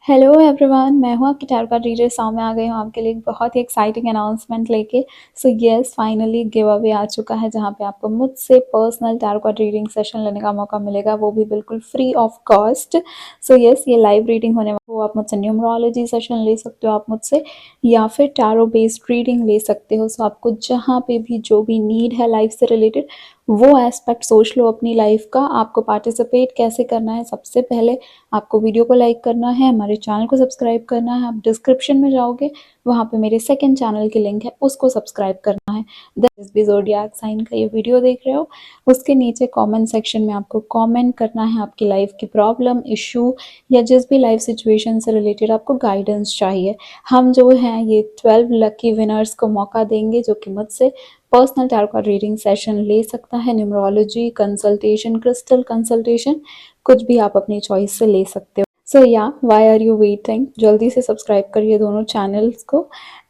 Hello everyone, मैं हूँ आपकी टैरो कार्ड रीडर सामने आ गई हूँ आपके लिए एक बहुत ही एक्साइटिंग अनाउंसमेंट लेके। So yes, finally give away आ चुका है जहाँ पे आपको मुझसे personal tarot card reading session लेने का मौका मिलेगा, वो भी बिल्कुल free of cost. So yes, ये लाइव रीडिंग होने वाला हो। आप मुझसे न्यूमरोलॉजी सेशन ले सकते हो, आप मुझसे या फिर टैरो बेस्ड रीडिंग ले सकते हो। सो आपको जहाँ पे भी जो भी नीड है लाइफ से रिलेटेड, वो एस्पेक्ट सोच लो अपनी लाइफ का। आपको पार्टिसिपेट कैसे करना है, सबसे पहले आपको वीडियो को लाइक करना है, हमारे चैनल को सब्सक्राइब करना है। आप डिस्क्रिप्शन में जाओगे, वहाँ पे मेरे सेकंड चैनल की लिंक है, उसको सब्सक्राइब करना है। जिस भी ज़ोडिएक साइन का ये वीडियो देख रहे हो, उसके नीचे कमेंट सेक्शन में आपको कमेंट करना है आपकी लाइफ की प्रॉब्लम, इशू या जिस भी लाइफ सिचुएशन से रिलेटेड आपको गाइडेंस चाहिए। हम जो हैं ये 12 लकी विनर्स को मौका देंगे जो कि मुझसे personal tarot card reading session ले सकता है। न्यूमरोलॉजी कंसल्टेशन, क्रिस्टल कंसल्टेशन, कुछ भी आप अपनी चॉइस से ले सकते हो। सो या व्हाई आर यू वेटिंग, जल्दी से सब्सक्राइब करिए दोनों चैनल्स को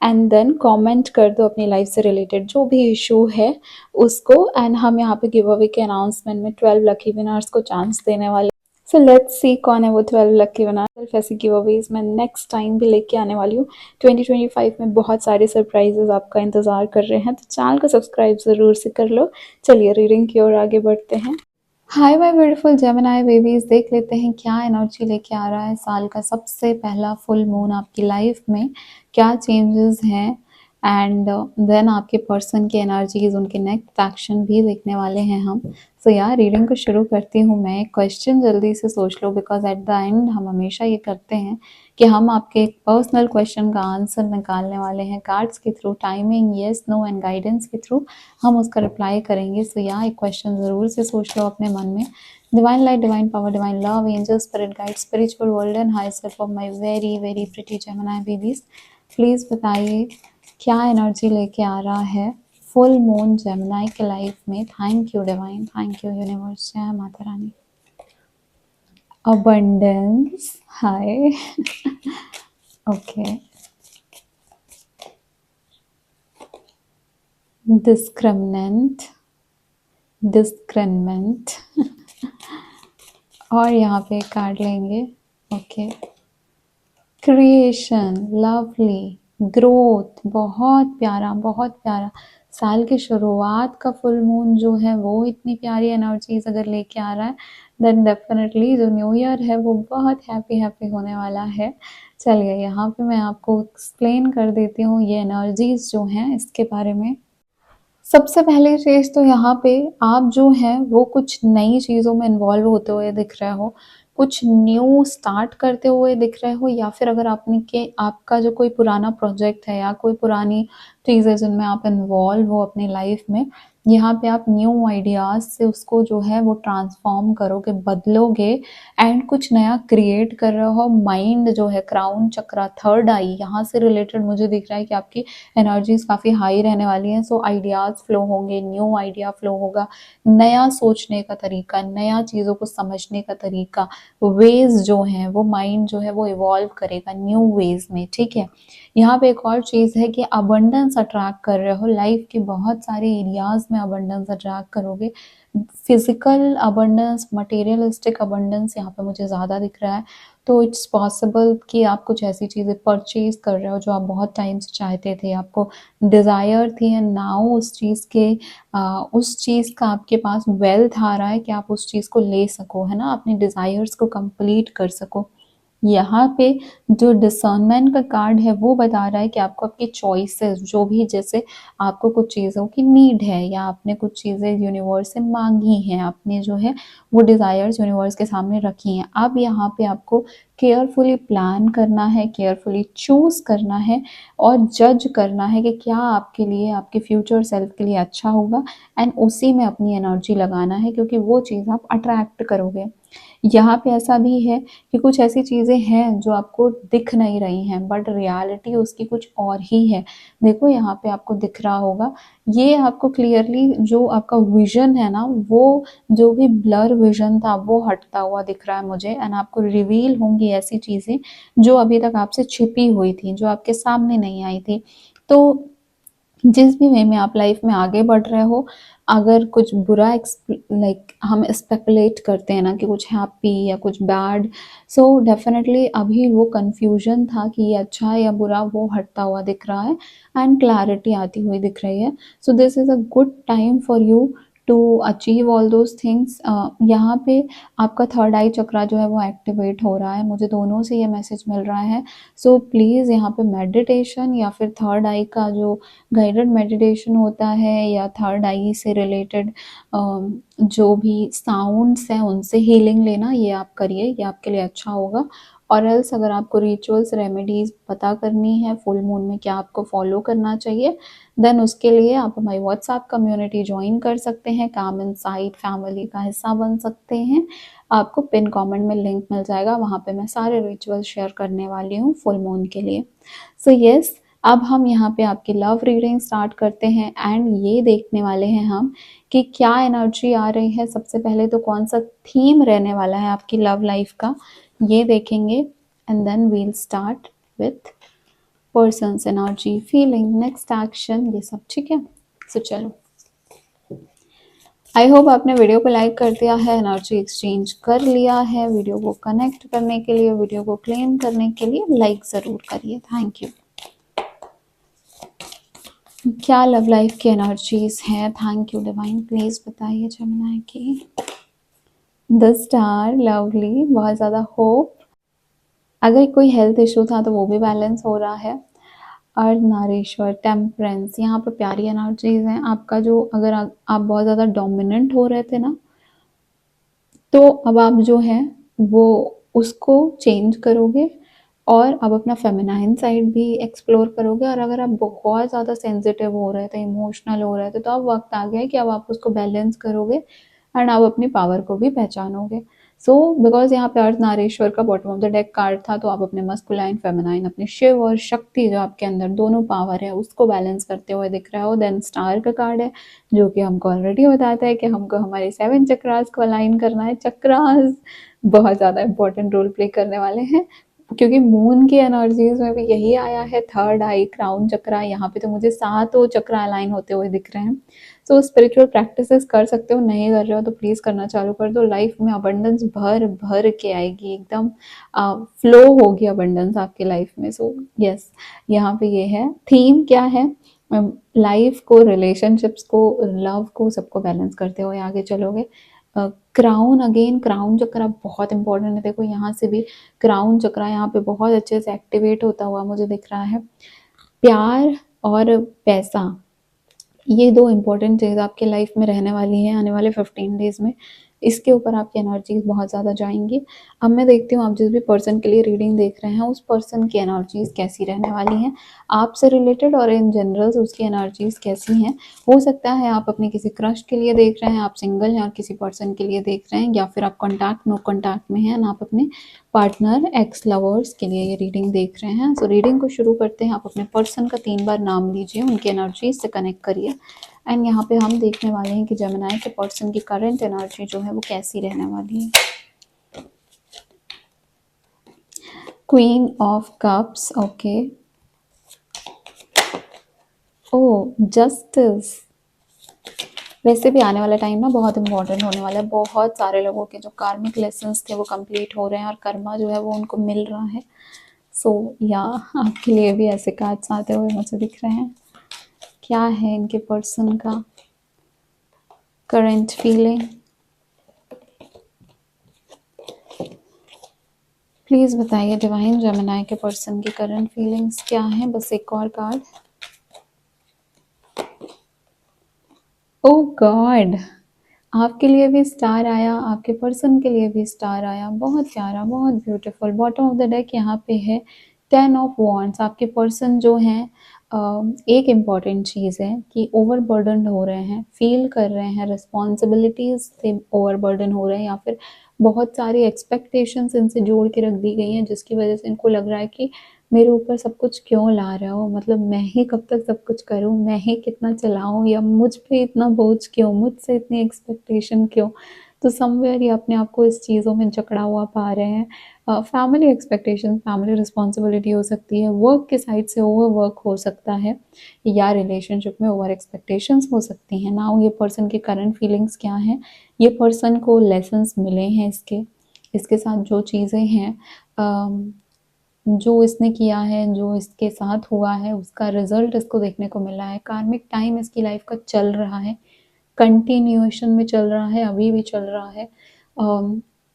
एंड देन कमेंट कर दो अपनी लाइफ से रिलेटेड जो भी इशू है उसको। एंड हम यहाँ पे गिव अवे के अनाउंसमेंट में 12 लकी विनर्स को चांस देने वाले। सो लेट्स सी कौन है वो 12 लकी विनर। ऐसी गिव अवेज मैं नेक्स्ट टाइम भी लेके आने वाली हूँ। 2025 में बहुत सारे सरप्राइजेस आपका इंतजार कर रहे हैं, तो चैनल को सब्सक्राइब जरूर से कर लो। चलिए रीडिंग की ओर आगे बढ़ते हैं। Hi my beautiful Gemini babies, देख लेते हैं क्या एनर्जी लेके आ रहा है साल का सबसे पहला फुल मून आपकी लाइफ में। क्या चेंजेस हैं एंड देन आपके पर्सन की एनर्जीज, उनके नेक्स्ट एक्शन भी देखने वाले हैं हम। सो यार रीडिंग को शुरू करती हूँ मैं। एक क्वेश्चन जल्दी से सोच लो, बिकॉज एट द एंड हम हमेशा ये करते हैं कि हम आपके पर्सनल क्वेश्चन का आंसर निकालने वाले हैं कार्ड्स के थ्रू। Timing yes no and guidance के थ्रू हम उसका रिप्लाई करेंगे। सो यहाँ एक क्वेश्चन ज़रूर से सोच लो अपने मन में। Divine light, divine power, divine love, angel, spirit guide, spiritual world and high self of my very very pretty Gemini babies, please बताइए क्या एनर्जी लेके आ रहा है फुल मून जेमिनी के लाइफ में। Thank you divine, thank you universe, जय Mata Rani. Abundance, hi okay. Discriminant, discriminant और यहाँ पे कार्ड लेंगे। ओके, क्रिएशन, लवली, ग्रोथ, बहुत प्यारा बहुत प्यारा। साल की शुरुआत का फुल मून जो है वो इतनी प्यारी एनर्जीज अगर लेके आ रहा है, देन डेफिनेटली जो न्यू ईयर है वो बहुत हैप्पी हैप्पी होने वाला है। चलिए यहाँ पे मैं आपको एक्सप्लेन कर देती हूँ ये एनर्जीज जो हैं इसके बारे में। सबसे पहली चीज़ तो यहाँ पे आप जो हैं वो कुछ नई चीज़ों में इन्वॉल्व होते हुए दिख रहे हो, कुछ न्यू स्टार्ट करते हुए दिख रहे हो, या फिर अगर आपने के आपका जो कोई पुराना प्रोजेक्ट है या कोई पुरानी चीज़ें जिनमें आप इन्वॉल्व हो अपनी लाइफ में, यहाँ पे आप न्यू आइडियाज़ से उसको जो है वो ट्रांसफॉर्म करोगे, बदलोगे एंड कुछ नया क्रिएट कर रहे हो। माइंड जो है, क्राउन चक्रा, थर्ड आई, यहाँ से रिलेटेड मुझे दिख रहा है कि आपकी एनर्जीज काफ़ी हाई रहने वाली हैं। सो आइडियाज़ फ्लो होंगे, न्यू आइडिया फ्लो होगा, नया सोचने का तरीका, नया चीज़ों को समझने का तरीका, वेज जो हैं वो माइंड जो है वो इवॉल्व करेगा न्यू वेज में। ठीक है, यहाँ पे एक और चीज़ है कि अबंडेंस अट्रैक्ट कर रहे हो लाइफ के बहुत सारे एरियाज में, अबंडेंस अट्रैक्ट करोगे। फिजिकल अबंडेंस, मटेरियलिस्टिक अबंडेंस यहाँ पे मुझे ज़्यादा दिख रहा है। तो इट्स पॉसिबल कि आप कुछ ऐसी चीज़ें परचेज कर रहे हो जो आप बहुत टाइम से चाहते थे, आपको डिज़ायर थी, एंड नाउ उस चीज़ का आपके पास वेल्थ आ रहा है कि आप उस चीज़ को ले सको, है ना, अपने डिज़ायर्स को कंप्लीट कर सको। यहाँ पे जो डिसर्नमेंट का कार्ड है वो बता रहा है कि आपको आपकी चॉइसेस जो भी, जैसे आपको कुछ चीज़ों की नीड है या आपने कुछ चीज़ें यूनिवर्स से मांगी हैं, आपने जो है वो डिज़ायर्स यूनिवर्स के सामने रखी हैं। अब यहाँ पे आपको केयरफुली प्लान करना है, केयरफुली चूज़ करना है और जज करना है कि क्या आपके लिए, आपके फ्यूचर सेल्फ के लिए अच्छा होगा, एंड उसी में अपनी एनर्जी लगाना है क्योंकि वो चीज़ आप अट्रैक्ट करोगे। यहाँ पे ऐसा भी है कि कुछ ऐसी चीज़ें हैं जो आपको दिख नहीं रही हैं बट रियलिटी उसकी कुछ और ही है। देखो यहाँ पे आपको दिख रहा होगा, ये आपको क्लियरली जो आपका विजन है ना, वो जो भी ब्लर विजन था वो हटता हुआ दिख रहा है मुझे, एंड आपको रिवील होंगी ऐसी चीज़ें जो अभी तक आपसे छिपी हुई थी, जो आपके सामने नहीं आई थी। तो जिस भी वे में आप लाइफ में आगे बढ़ रहे हो, अगर कुछ बुरा लाइक हम स्पेकुलेट करते हैं ना कि कुछ हैप्पी या कुछ बैड, सो डेफिनेटली अभी वो कंफ्यूजन था कि ये अच्छा है या बुरा, वो हटता हुआ दिख रहा है एंड क्लैरिटी आती हुई दिख रही है। So this is a good time for you to achieve all those things. यहाँ पे आपका थर्ड आई चक्रा जो है वो एक्टिवेट हो रहा है, मुझे दोनों से ये मैसेज मिल रहा है। सो प्लीज़ यहाँ पे मेडिटेशन या फिर थर्ड आई का जो गाइडेड मेडिटेशन होता है या थर्ड आई से रिलेटेड जो भी साउंड्स हैं उनसे हीलिंग लेना, ये आप करिए, ये आपके लिए अच्छा होगा। और एल्स अगर आपको रिचुअल्स रेमेडीज़ पता करनी है फुल मून में क्या आपको फॉलो करना चाहिए, देन उसके लिए आप हमारी व्हाट्सएप कम्युनिटी ज्वाइन कर सकते हैं, काम इनसाइट फैमिली का हिस्सा बन सकते हैं। आपको पिन कमेंट में लिंक मिल जाएगा, वहाँ पे मैं सारे रिचुअल शेयर करने वाली हूँ फुल मून के लिए। सो यस, अब हम यहाँ पे आपकी लव रीडिंग स्टार्ट करते हैं एंड ये देखने वाले हैं हम कि क्या एनर्जी आ रही है। सबसे पहले तो कौन सा थीम रहने वाला है आपकी लव लाइफ का, ये देखेंगे and then we'll start with persons energy feeling next action ये सब, ठीक है। सो चलो, आई होप आपने वीडियो को लाइक कर दिया है, एनर्जी एक्सचेंज कर लिया है। वीडियो को कनेक्ट करने के लिए, वीडियो को क्लेम करने के लिए लाइक ज़रूर करिए, थैंक यू। क्या लव लाइफ की एनर्जीज हैं, थैंक यू डिवाइन, प्लीज़ बताइए जेमिनी की। द स्टार, लवली, बहुत ज़्यादा होप। अगर कोई हेल्थ इशू था तो वो भी बैलेंस हो रहा है। अर्धनारीश्वर, टेम्परेंस, यहाँ पे प्यारी एनर्जीज हैं। आपका जो अगर आप बहुत ज़्यादा डोमिनेंट हो रहे थे ना, तो अब आप जो है वो उसको चेंज करोगे और अब अपना फेमिनाइन साइड भी एक्सप्लोर करोगे। और अगर आप बहुत ज़्यादा सेंसिटिव हो रहे थे, इमोशनल हो रहे थे, तो अब वक्त आ गया है कि अब आप उसको बैलेंस करोगे एंड आप अपनी पावर को भी पहचानोगे। सो बिकॉज यहाँ पे अर्थ नारेश्वर का bottom of the deck card था, तो आप अपने मस्कुलाइन फेमिनाइन, अपने शिव और शक्ति जो आपके अंदर दोनों पावर है उसको बैलेंस करते हुए दिख रहा हो। देन स्टार का कार्ड है जो कि हमको ऑलरेडी बताता है कि हमको हमारे 7 चक्रास को अलाइन करना है। चक्रास बहुत ज़्यादा इंपॉर्टेंट रोल प्ले करने वाले हैं क्योंकि मून की एनर्जीज में भी यही आया है, थर्ड आई, क्राउन चक्रा। यहाँ पे तो मुझे 7 चक्रा अलाइन होते हुए दिख रहे हैं। सो स्पिरिचुअल प्रैक्टिसेस कर सकते हो, नहीं कर रहे हो तो प्लीज़ करना चालू कर दो। लाइफ में अबंडेंस भर भर के आएगी, एकदम फ्लो होगी अबंडेंस आपकी लाइफ में। सो यस, यहाँ पे ये है। थीम क्या है, लाइफ को, रिलेशनशिप्स को, लव को, सबको बैलेंस करते हुए आगे चलोगे। क्राउन, अगेन क्राउन चक्रा बहुत इंपॉर्टेंट है। देखो यहाँ से भी क्राउन चक्रा यहाँ पे बहुत अच्छे से एक्टिवेट होता हुआ मुझे दिख रहा है। प्यार और पैसा, ये 2 इम्पोर्टेंट चीज़ आपकी लाइफ में रहने वाली हैं आने वाले 15 डेज़ में। इसके ऊपर आपकी एनर्जीज़ बहुत ज़्यादा जाएँगी। अब मैं देखती हूँ आप जिस भी पर्सन के लिए रीडिंग देख रहे हैं उस पर्सन की एनर्जीज़ कैसी रहने वाली हैं, आपसे रिलेटेड और इन जनरल उसकी एनर्जीज़ कैसी हैं। हो सकता है आप अपने किसी क्रश के लिए देख रहे हैं, आप सिंगल हैं और किसी पर्सन के लिए देख रहे हैं, या फिर आप कॉन्टैक्ट, नो कॉन्टैक्ट में हैं, आप अपने पार्टनर, एक्स लवर्स के लिए ये रीडिंग देख रहे हैं। सो रीडिंग को शुरू करते हैं। आप अपने पर्सन का 3 बार नाम लीजिए, उनकी एनर्जीज से कनेक्ट करिए एंड यहाँ पे हम देखने वाले हैं कि जेमिनी के पर्सन की करंट एनर्जी जो है वो कैसी रहने वाली है। Queen of cups, okay. Oh, justice. वैसे भी आने वाला टाइम ना बहुत इंपॉर्टेंट होने वाला है। बहुत सारे लोगों के जो कार्मिक लेसन्स थे वो कंप्लीट हो रहे हैं और कर्मा जो है वो उनको मिल रहा है। सो या आपके लिए भी ऐसे कार्ड्स आते हुए मुझे दिख रहे हैं। क्या है इनके पर्सन का करंट फीलिंग, प्लीज़ बताइए डिवाइन। जेमिनी के पर्सन की करंट फीलिंग्स क्या हैं। बस एक और कार्ड। ओह गॉड, आपके लिए भी स्टार आया, आपके पर्सन के लिए भी स्टार आया। बहुत प्यारा, बहुत beautiful. Bottom of the deck यहाँ पे है 10 ऑफ वॉन्ड्स। आपके पर्सन जो हैं एक इम्पॉर्टेंट चीज़ है कि ओवरबर्डन हो रहे हैं, फील कर रहे हैं, रिस्पॉन्सिबिलिटीज़ से ओवरबर्डन हो रहे हैं, या फिर बहुत सारी एक्सपेक्टेशंस इनसे जोड़ के रख दी गई हैं जिसकी वजह से इनको लग रहा है कि मेरे ऊपर सब कुछ क्यों ला रहे हो, मतलब मैं ही कब तक सब कुछ करूँ, मैं ही कितना चलाऊँ, या मुझ पे इतना बोझ क्यों, मुझसे इतनी एक्सपेक्टेशन क्यों। तो समवेयर ये अपने आप को इस चीज़ों में जकड़ा हुआ पा रहे हैं। फैमिली एक्सपेक्टेशन, फैमिली रिस्पॉन्सिबिलिटी हो सकती है, वर्क के साइड से ओवर वर्क हो सकता है, या रिलेशनशिप में ओवर एक्सपेक्टेशंस हो सकती हैं। नाउ ये पर्सन के करंट फीलिंग्स क्या हैं, ये पर्सन को लेसन्स मिले हैं इसके साथ जो चीज़ें हैं, जो इसने किया है, जो इसके साथ हुआ है, उसका रिजल्ट इसको देखने को मिला है। कार्मिक टाइम इसकी लाइफ का चल रहा है, कंटिन्यूएशन में चल रहा है, अभी भी चल रहा है।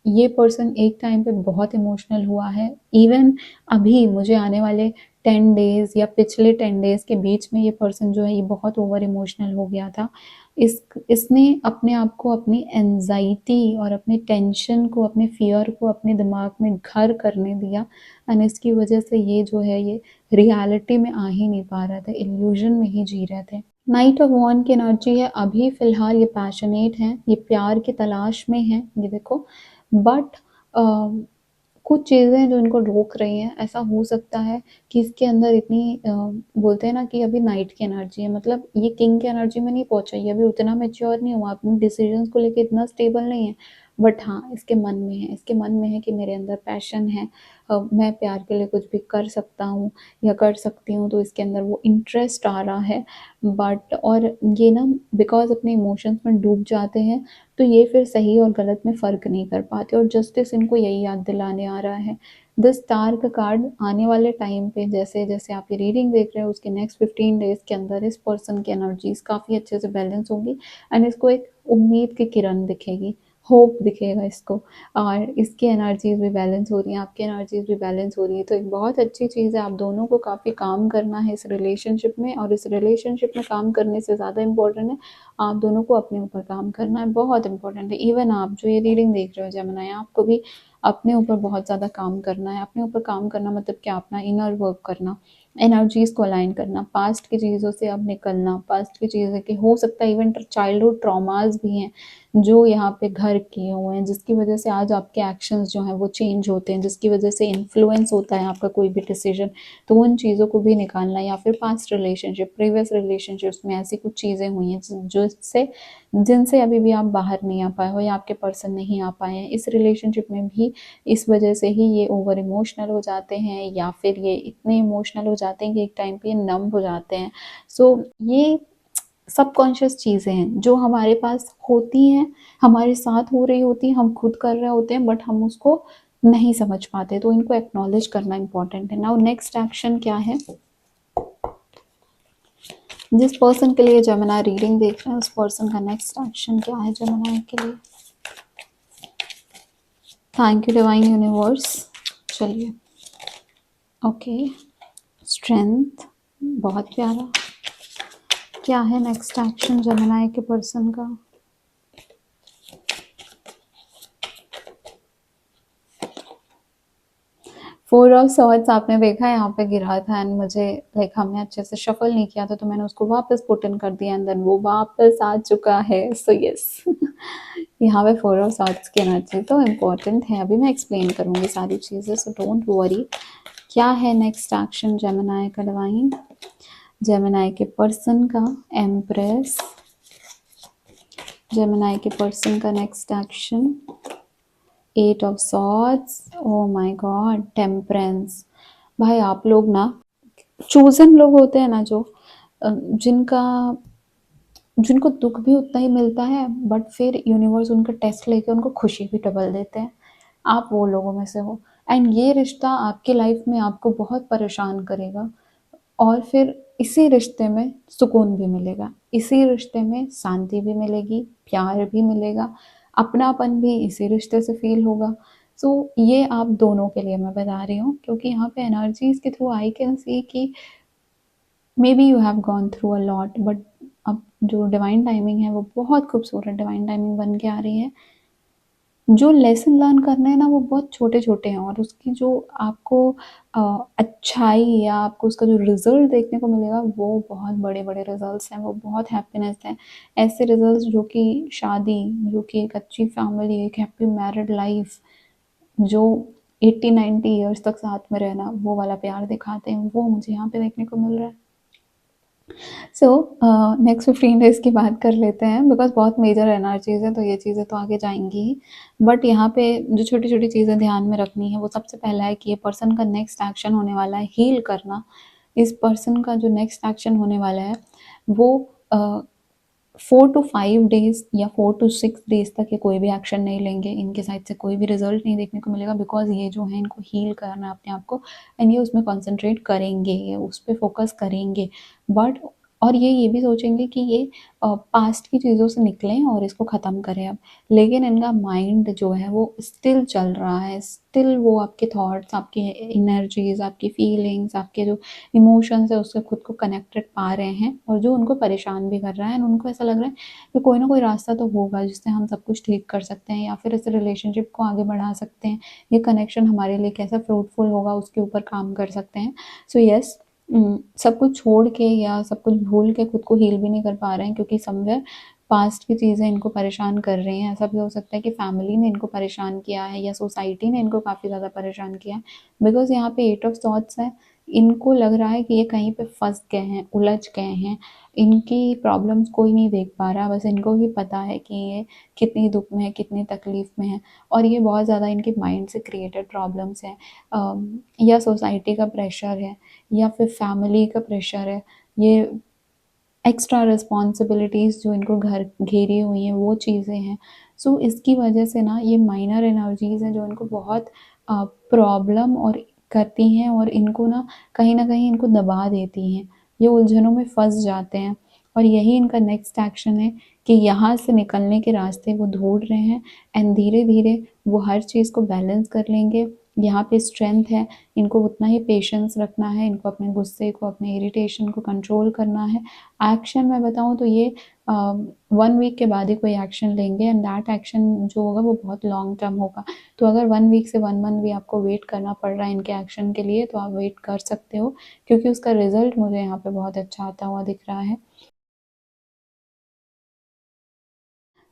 ये पर्सन एक टाइम पे बहुत इमोशनल हुआ है। इवन अभी मुझे आने वाले 10 डेज़ या पिछले 10 डेज़ के बीच में ये पर्सन जो है ये बहुत ओवर इमोशनल हो गया था। इसने अपने आप को, अपनी एंजाइटी और अपने टेंशन को, अपने फियर को अपने दिमाग में घर करने दिया, एंड इसकी वजह से ये जो है ये रियलिटी में आ ही नहीं पा रहे थे, इल्यूजन में ही जी रहे थे। नाइट ऑफ वॉन्ड की एनर्जी है, अभी फ़िलहाल ये पैशनेट हैं, ये प्यार की तलाश में हैं, ये देखो। बट कुछ चीज़ें जो इनको रोक रही हैं, ऐसा हो सकता है कि इसके अंदर इतनी बोलते हैं ना कि अभी नाइट की एनर्जी है, मतलब ये किंग की एनर्जी में नहीं पहुँचा, ये अभी उतना मैच्योर नहीं हुआ, अपने डिसीजंस को लेके इतना स्टेबल नहीं है। बट हाँ, इसके मन में है, इसके मन में है कि मेरे अंदर पैशन है, मैं प्यार के लिए कुछ भी कर सकता हूँ या कर सकती हूँ, तो इसके अंदर वो इंटरेस्ट आ रहा है। बट और ये ना बिकॉज़ अपने इमोशंस में डूब जाते हैं, तो ये फिर सही और गलत में फ़र्क नहीं कर पाते, और जस्टिस इनको यही याद दिलाने आ रहा है। द स्टार का कार्ड आने वाले टाइम पे, जैसे-जैसे आप ये रीडिंग देख रहे हो, उसके नेक्स्ट 15 डेज़ के अंदर इस पर्सन की एनर्जीज़ काफ़ी अच्छे से बैलेंस होंगी, एंड इसको एक उम्मीद की किरण दिखेगी, होप दिखेगा इसको, और इसकी एनर्जीज़ भी बैलेंस हो रही हैं, आपकी एनर्जीज़ भी बैलेंस हो रही है। तो एक बहुत अच्छी चीज़ है, आप दोनों को काफ़ी काम करना है इस रिलेशनशिप में, और इस रिलेशनशिप में काम करने से ज़्यादा इम्पोर्टेंट है, आप दोनों को अपने ऊपर काम करना है, बहुत इम्पोर्टेंट है। इवन आप जो ये रीडिंग देख रहे हो जेमिनी, आपको भी अपने ऊपर बहुत ज़्यादा काम करना है। अपने ऊपर काम करना मतलब क्या, अपना इनर वर्क करना, एनर्जीज़ को अलाइन करना, पास्ट की चीज़ों से अब निकलना, पास्ट की चीज़ें कि हो सकता है इवन चाइल्डहुड ट्रॉमास भी हैं जो यहाँ पे घर किए हुए हैं, जिसकी वजह से आज आपके एक्शंस जो हैं वो चेंज होते हैं, जिसकी वजह से इन्फ्लुएंस होता है आपका कोई भी डिसीजन, तो उन चीज़ों को भी निकालना। या फिर पास्ट रिलेशनशिप, प्रीवियस रिलेशनशिप्स में ऐसी कुछ चीज़ें हुई हैं जो इससे, जिनसे अभी भी आप बाहर नहीं आ पाए हो, या आपके पर्सन नहीं आ पाए हैं इस रिलेशनशिप में भी, इस वजह से ही ये ओवर इमोशनल हो जाते हैं, या फिर ये इतने इमोशनल हो जाते हैं कि एक टाइम पे ये नम हो जाते हैं। सो ये सबकॉन्शियस चीज़ें हैं जो हमारे पास होती हैं, हमारे साथ हो रही होती हैं, हम खुद कर रहे होते हैं, बट हम उसको नहीं समझ पाते, तो इनको एक्नॉलेज करना इंपॉर्टेंट है। नाउ नेक्स्ट एक्शन क्या है, जिस पर्सन के लिए जेमिनी रीडिंग देख रहे हैं उस पर्सन का नेक्स्ट एक्शन क्या है जेमिनी के लिए। Thank you divine universe. चलिए, ओके, स्ट्रेंथ, बहुत प्यारा। क्या है नेक्स्ट एक्शन जेमिनी के पर्सन का। फोर ऑफ सॉर्ड्स आपने देखा यहाँ पे गिरा था, एंड मुझे लाइक हमने अच्छे से शफल नहीं किया था, तो मैंने उसको वापस पुट इन कर दिया, एंड देन वो वापस आ चुका है। सो यस, यहाँ पे फोर ऑफ सॉर्ड्स की एनर्जी तो इम्पोर्टेंट है, अभी मैं एक्सप्लेन करूँगी सारी चीज़ें, सो डोंट वरी। क्या है नेक्स्ट एक्शन जेमिनी का डिवाइन, जेमिनी के पर्सन का एम्प्रेस, जेमिनी के पर्सन का next action, 8 of swords, oh my God, temperance. भाई आप लोग ना चोजन लोग होते हैं ना, जो जिनका जिनको दुख भी उतना ही मिलता है, बट फिर यूनिवर्स उनका टेस्ट लेके उनको खुशी भी डबल देते हैं, आप वो लोगों में से हो। एंड ये रिश्ता आपके लाइफ में आपको बहुत परेशान करेगा, और फिर इसी रिश्ते में सुकून भी मिलेगा, इसी रिश्ते में शांति भी मिलेगी, प्यार भी मिलेगा, अपनापन भी इसी रिश्ते से फील होगा। सो ये आप दोनों के लिए मैं बता रही हूँ, क्योंकि यहाँ पे एनर्जीज के थ्रू आई कैन सी कि may be you have gone through a lot, but अब जो डिवाइन टाइमिंग है वो बहुत खूबसूरत डिवाइन टाइमिंग बन के आ रही है। जो लेसन लर्न करने हैं ना वो बहुत छोटे-छोटे हैं, और उसकी जो आपको अच्छाई या आपको उसका जो रिज़ल्ट देखने को मिलेगा वो बहुत बड़े-बड़े रिज़ल्ट्स हैं, वो बहुत हैप्पीनेस है। ऐसे रिज़ल्ट्स जो कि शादी, जो कि एक अच्छी फैमिली, एक हैप्पी मैरिड लाइफ़, जो 80-90 ईयर्स तक साथ में रहना, वो वाला प्यार दिखाते हैं, वो मुझे यहाँ पे देखने को मिल रहा है। सो नेक्स्ट 15 डेज़ की बात कर लेते हैं, बिकॉज़ बहुत मेजर एनर्जीज़ हैं, तो ये चीज़ें तो आगे जाएँगी ही। बट यहाँ पे जो छोटी-छोटी चीज़ें ध्यान में रखनी है, वो सबसे पहला है कि ये पर्सन का नेक्स्ट एक्शन होने वाला है हील करना। इस पर्सन का जो नेक्स्ट एक्शन होने वाला है, वो 4 टू 5 डेज़ या 4 टू 6 डेज़ तक ये कोई भी एक्शन नहीं लेंगे, इनके साइड से कोई भी रिज़ल्ट नहीं देखने को मिलेगा, बिकॉज़ ये जो है इनको हील करना है अपने आप को, एंड ये उसमें कॉन्संट्रेट करेंगे, ये उस पे फ़ोकस करेंगे। बट और ये भी सोचेंगे कि ये पास्ट की चीज़ों से निकलें और इसको ख़त्म करें अब। लेकिन इनका माइंड जो है वो स्टिल चल रहा है, स्टिल वो आपके थॉट्स, आपकी एनर्जीज़, आपकी फीलिंग्स, आपके जो इमोशंस है उससे खुद को कनेक्टेड पा रहे हैं, और जो उनको परेशान भी कर रहा है, एंड उनको ऐसा लग रहा है कि कोई ना कोई रास्ता तो होगा जिससे हम सब कुछ ठीक कर सकते हैं, या फिर इस रिलेशनशिप को आगे बढ़ा सकते हैं, ये कनेक्शन हमारे लिए कैसे फ्रूटफुल होगा उसके ऊपर काम कर सकते हैं। सो यस, सब कुछ छोड़ के या सब कुछ भूल के खुद को हील भी नहीं कर पा रहे हैं, क्योंकि समवेयर पास्ट की चीज़ें इनको परेशान कर रही हैं। ऐसा भी हो सकता है कि फैमिली ने इनको परेशान किया है, या सोसाइटी ने इनको काफ़ी ज़्यादा परेशान किया है, बिकॉज़ यहाँ पे 8 ऑफ सॉर्ड्स है। इनको लग रहा है कि ये कहीं पे फँस गए हैं, उलझ गए हैं, इनकी प्रॉब्लम्स कोई नहीं देख पा रहा, बस इनको ही पता है कि ये कितनी दुःख में है, कितनी तकलीफ़ में है, और ये बहुत ज़्यादा इनके माइंड से क्रिएटेड प्रॉब्लम्स हैं, या सोसाइटी का प्रेशर है, या फिर फैमिली का प्रेशर है, ये एक्स्ट्रा रिस्पॉन्सिबिलिटीज़ जो इनको घर घेरी हुई हैं वो चीज़ें हैं। सो इसकी वजह से ना ये माइनर एनर्जीज़ हैं जो इनको बहुत प्रॉब्लम और करती हैं, और इनको ना कहीं इनको दबा देती हैं। ये उलझनों में फँस जाते हैं, और यही इनका नेक्स्ट एक्शन है कि यहाँ से निकलने के रास्ते वो ढूँढ रहे हैं, एंड धीरे-धीरे वो हर चीज़ को बैलेंस कर लेंगे। यहाँ पे स्ट्रेंथ है, इनको उतना ही पेशेंस रखना है, इनको अपने गुस्से को, अपने इरिटेशन को कंट्रोल करना है। एक्शन मैं बताऊँ तो ये 1 वीक के बाद ही कोई एक्शन लेंगे, एंड दैट एक्शन जो होगा वो बहुत लॉन्ग टर्म होगा। तो अगर 1 वीक से 1 मंथ भी आपको वेट करना पड़ रहा है इनके एक्शन के लिए, तो आप वेट कर सकते हो, क्योंकि उसका रिज़ल्ट मुझे यहाँ पे बहुत अच्छा आता हुआ दिख रहा है।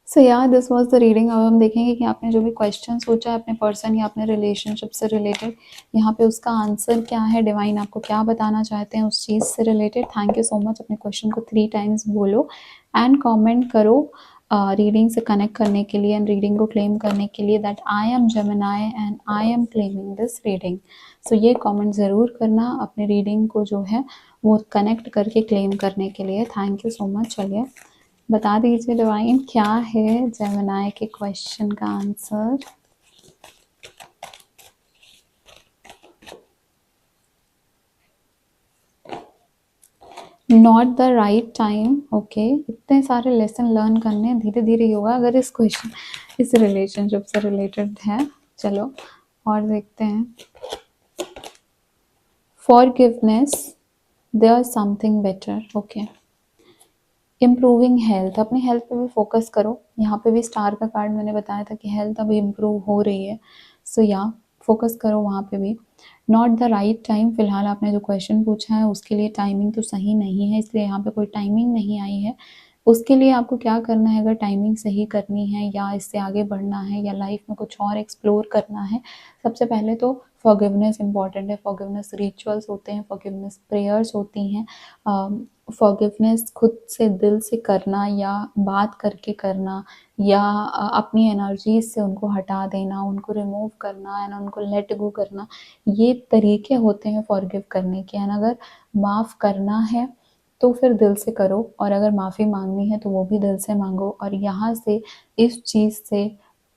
सो या दिस वाज़ द रीडिंग। अब हम देखेंगे कि आपने जो भी क्वेश्चन सोचा है अपने पर्सन या अपने रिलेशनशिप से रिलेटेड, यहाँ पे उसका आंसर क्या है, डिवाइन आपको क्या बताना चाहते हैं उस चीज़ से related. Thank you so much. अपने क्वेश्चन को 3 टाइम्स बोलो एंड कमेंट करो रीडिंग से कनेक्ट करने के लिए, एंड रीडिंग को क्लेम करने के लिए, that I am gemini and I am claiming this reading. So ये कमेंट ज़रूर करना अपने रीडिंग को जो है वो कनेक्ट करके क्लेम करने के लिए। Thank you so much. चलिए बता दीजिए डिवाइन, क्या है जेमिनी के क्वेश्चन का answer. Not the right time. Okay, इतने सारे लेसन लर्न करने, धीरे धीरे ही होगा अगर इस क्वेश्चन इस रिलेशनशिप से रिलेटेड है। चलो और देखते हैं। Forgiveness, there something better. Okay, improving health, अपनी हेल्थ पे भी फोकस करो। यहाँ पे भी स्टार का कार्ड मैंने बताया था कि हेल्थ अभी इम्प्रूव हो रही है, सो या फोकस करो वहाँ पे भी। नॉट द राइट टाइम, फिलहाल आपने जो क्वेश्चन पूछा है उसके लिए टाइमिंग तो सही नहीं है, इसलिए यहाँ पे कोई टाइमिंग नहीं आई है। उसके लिए आपको क्या करना है, अगर टाइमिंग सही करनी है या इससे आगे बढ़ना है या लाइफ में कुछ और एक्सप्लोर करना है, सबसे पहले तो फॉरगिवनेस इंपॉर्टेंट है। फॉरगिवनेस रिचुअल्स होते हैं, फॉरगिवनेस प्रेयर्स होती हैं। फॉरगिवनेस खुद से दिल से करना, या बात करके करना, या अपनी एनर्जीज से उनको हटा देना, उनको रिमूव करना, एंड उनको लेट गो करना, ये तरीके होते हैं फॉरगिव करने के। एंड अगर माफ़ करना है तो फिर दिल से करो, और अगर माफ़ी मांगनी है तो वो भी दिल से मांगो, और यहाँ से इस चीज़ से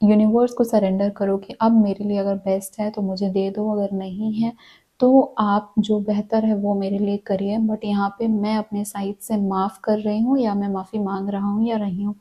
यूनिवर्स को सरेंडर करो कि अब मेरे लिए अगर बेस्ट है तो मुझे दे दो, अगर नहीं है तो आप जो बेहतर है वो मेरे लिए करिए, बट यहाँ पे मैं अपने साइड से माफ़ कर रही हूँ, या मैं माफ़ी मांग रहा हूँ या रही हूँ।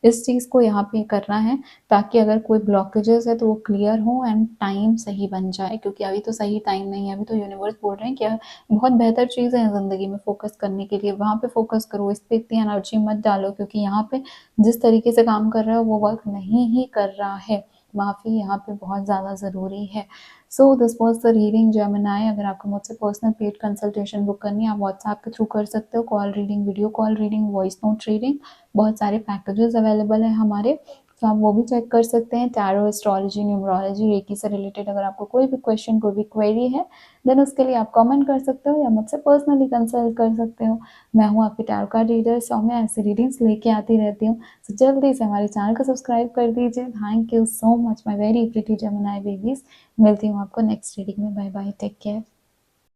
इस चीज़ को यहाँ पे करना है, ताकि अगर कोई ब्लॉकेजेस है तो वो क्लियर हो एंड टाइम सही बन जाए, क्योंकि अभी तो सही टाइम नहीं है। अभी तो यूनिवर्स बोल रहे हैं कि बहुत बेहतर चीज़ें हैं ज़िंदगी में फोकस करने के लिए, वहाँ पे फोकस करो, इस पे इतनी एनर्जी मत डालो, क्योंकि यहाँ पे जिस तरीके से काम कर रहा है वो वर्क नहीं ही कर रहा है। माफ़ी यहाँ पे बहुत ज़्यादा ज़रूरी है। So this was the reading Gemini. अगर आपको मुझसे पर्सनल पेड कंसल्टेशन बुक करनी है, आप व्हाट्सएप के थ्रू कर सकते हो। Call reading, video call reading, voice note reading, बहुत सारे पैकेजेस अवेलेबल हैं हमारे, तो आप वो भी चेक कर सकते हैं। टैरो, एस्ट्रोलॉजी, न्यूमरोलॉजी, रेकी से रिलेटेड अगर आपको कोई भी क्वेश्चन, कोई भी क्वेरी है, देन उसके लिए आप कमेंट कर सकते हो या मुझसे पर्सनली कंसल्ट कर सकते हो। मैं हूँ आपकी टैरो कार्ड रीडर, सो मैं ऐसी रीडिंग्स लेके आती रहती हूँ। तो जल्दी से हमारे चैनल को सब्सक्राइब कर दीजिए। Thank you so much my very pretty Gemini babies. मिलती हूँ आपको नेक्स्ट रीडिंग में। Bye bye, take care.